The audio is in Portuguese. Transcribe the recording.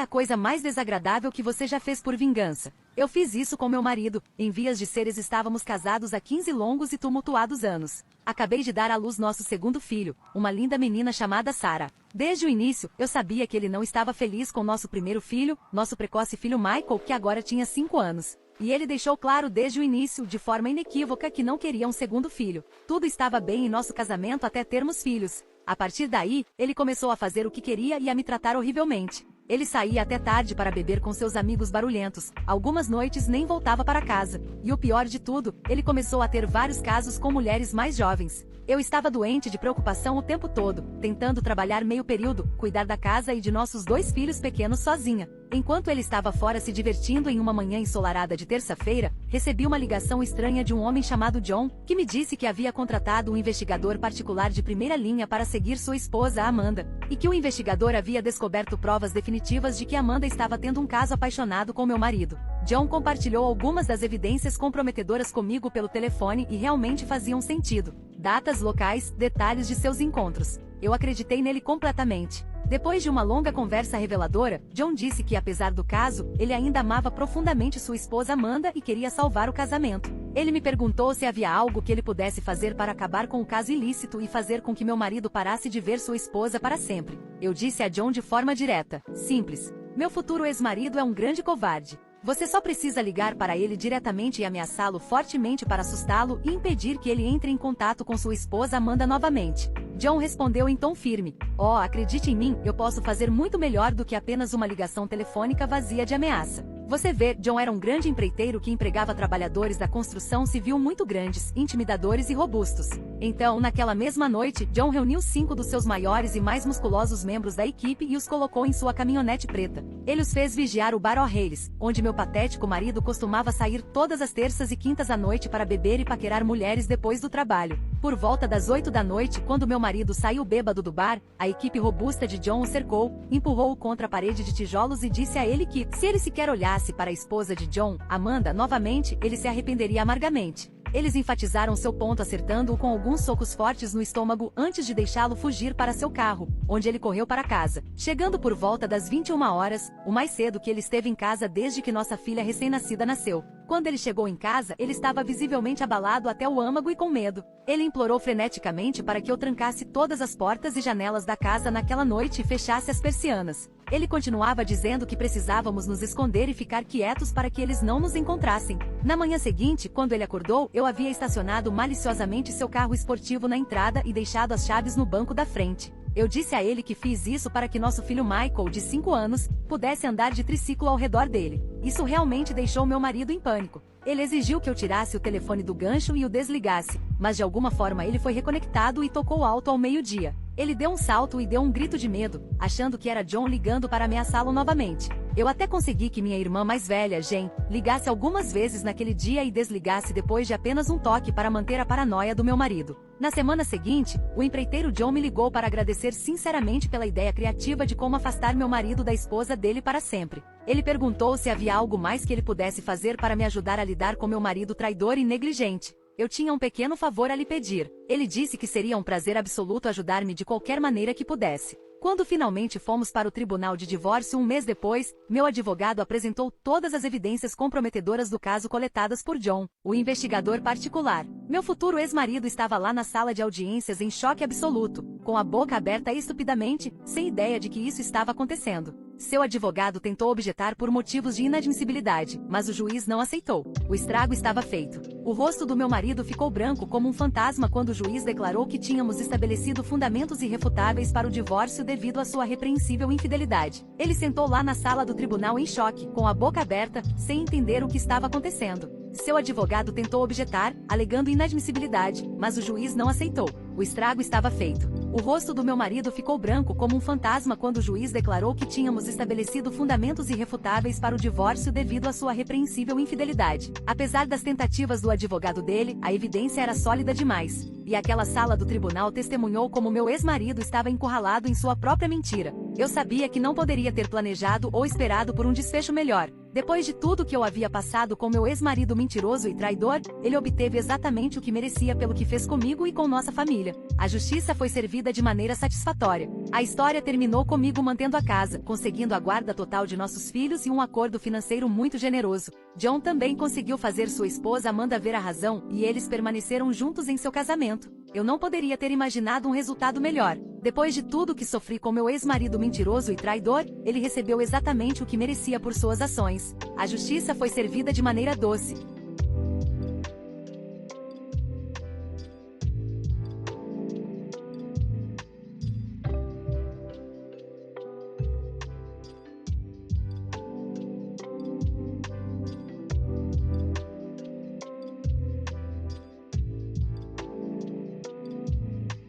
a coisa mais desagradável que você já fez por vingança? Eu fiz isso com meu marido, em vias de seres estávamos casados há 15 longos e tumultuados anos. Acabei de dar à luz nosso segundo filho, uma linda menina chamada Sarah. Desde o início, eu sabia que ele não estava feliz com nosso primeiro filho, nosso precoce filho Michael, que agora tinha 5 anos. E ele deixou claro desde o início, de forma inequívoca, que não queria um segundo filho. Tudo estava bem em nosso casamento até termos filhos. A partir daí, ele começou a fazer o que queria e a me tratar horrivelmente. Ele saía até tarde para beber com seus amigos barulhentos, algumas noites nem voltava para casa. E o pior de tudo, ele começou a ter vários casos com mulheres mais jovens. Eu estava doente de preocupação o tempo todo, tentando trabalhar meio período, cuidar da casa e de nossos 2 filhos pequenos sozinha. Enquanto ele estava fora se divertindo em uma manhã ensolarada de terça-feira, recebi uma ligação estranha de um homem chamado John, que me disse que havia contratado um investigador particular de primeira linha para seguir sua esposa Amanda, e que o investigador havia descoberto provas definitivas de que Amanda estava tendo um caso apaixonado com meu marido. John compartilhou algumas das evidências comprometedoras comigo pelo telefone e realmente faziam sentido. Datas, locais, detalhes de seus encontros. Eu acreditei nele completamente. Depois de uma longa conversa reveladora, John disse que apesar do caso, ele ainda amava profundamente sua esposa Amanda e queria salvar o casamento. Ele me perguntou se havia algo que ele pudesse fazer para acabar com o caso ilícito e fazer com que meu marido parasse de ver sua esposa para sempre. Eu disse a John de forma direta, simples: meu futuro ex-marido é um grande covarde. Você só precisa ligar para ele diretamente e ameaçá-lo fortemente para assustá-lo e impedir que ele entre em contato com sua esposa Amanda novamente. John respondeu em tom firme: oh, acredite em mim, eu posso fazer muito melhor do que apenas uma ligação telefônica vazia de ameaça. Você vê, John era um grande empreiteiro que empregava trabalhadores da construção civil muito grandes, intimidadores e robustos. Então, naquela mesma noite, John reuniu 5 dos seus maiores e mais musculosos membros da equipe e os colocou em sua caminhonete preta. Ele os fez vigiar o bar O'Reilly's, onde meu patético marido costumava sair todas as terças e quintas à noite para beber e paquerar mulheres depois do trabalho. Por volta das 8 da noite, quando meu marido saiu bêbado do bar, a equipe robusta de John o cercou, empurrou-o contra a parede de tijolos e disse a ele que, se ele sequer olhasse para a esposa de John, Amanda, novamente, ele se arrependeria amargamente. Eles enfatizaram seu ponto acertando-o com alguns socos fortes no estômago antes de deixá-lo fugir para seu carro, onde ele correu para casa, chegando por volta das 21 horas, o mais cedo que ele esteve em casa desde que nossa filha recém-nascida nasceu. Quando ele chegou em casa, ele estava visivelmente abalado até o âmago e com medo. Ele implorou freneticamente para que eu trancasse todas as portas e janelas da casa naquela noite e fechasse as persianas. Ele continuava dizendo que precisávamos nos esconder e ficar quietos para que eles não nos encontrassem. Na manhã seguinte, quando ele acordou, eu havia estacionado maliciosamente seu carro esportivo na entrada e deixado as chaves no banco da frente. Eu disse a ele que fiz isso para que nosso filho Michael, de 5 anos, pudesse andar de triciclo ao redor dele. Isso realmente deixou meu marido em pânico. Ele exigiu que eu tirasse o telefone do gancho e o desligasse, mas de alguma forma ele foi reconectado e tocou alto ao meio-dia. Ele deu um salto e deu um grito de medo, achando que era John ligando para ameaçá-lo novamente. Eu até consegui que minha irmã mais velha, Jen, ligasse algumas vezes naquele dia e desligasse depois de apenas um toque para manter a paranoia do meu marido. Na semana seguinte, o empreiteiro John me ligou para agradecer sinceramente pela ideia criativa de como afastar meu marido da esposa dele para sempre. Ele perguntou se havia algo mais que ele pudesse fazer para me ajudar a lidar com meu marido traidor e negligente. Eu tinha um pequeno favor a lhe pedir. Ele disse que seria um prazer absoluto ajudar-me de qualquer maneira que pudesse. Quando finalmente fomos para o tribunal de divórcio um mês depois, meu advogado apresentou todas as evidências comprometedoras do caso coletadas por John, o investigador particular. Meu futuro ex-marido estava lá na sala de audiências em choque absoluto, com a boca aberta estupidamente, sem ideia de que isso estava acontecendo. Seu advogado tentou objetar por motivos de inadmissibilidade, mas o juiz não aceitou. O estrago estava feito. O rosto do meu marido ficou branco como um fantasma quando o juiz declarou que tínhamos estabelecido fundamentos irrefutáveis para o divórcio devido à sua repreensível infidelidade. Ele sentou lá na sala do tribunal em choque, com a boca aberta, sem entender o que estava acontecendo. Seu advogado tentou objetar, alegando inadmissibilidade, mas o juiz não aceitou. O estrago estava feito. O rosto do meu marido ficou branco como um fantasma quando o juiz declarou que tínhamos estabelecido fundamentos irrefutáveis para o divórcio devido à sua repreensível infidelidade. Apesar das tentativas do advogado dele, a evidência era sólida demais. E aquela sala do tribunal testemunhou como meu ex-marido estava encurralado em sua própria mentira. Eu sabia que não poderia ter planejado ou esperado por um desfecho melhor. Depois de tudo que eu havia passado com meu ex-marido mentiroso e traidor, ele obteve exatamente o que merecia pelo que fez comigo e com nossa família. A justiça foi servida de maneira satisfatória. A história terminou comigo mantendo a casa, conseguindo a guarda total de nossos filhos e um acordo financeiro muito generoso. John também conseguiu fazer sua esposa Amanda ver a razão, e eles permaneceram juntos em seu casamento. Eu não poderia ter imaginado um resultado melhor. Depois de tudo que sofri com meu ex-marido mentiroso e traidor, ele recebeu exatamente o que merecia por suas ações. A justiça foi servida de maneira doce.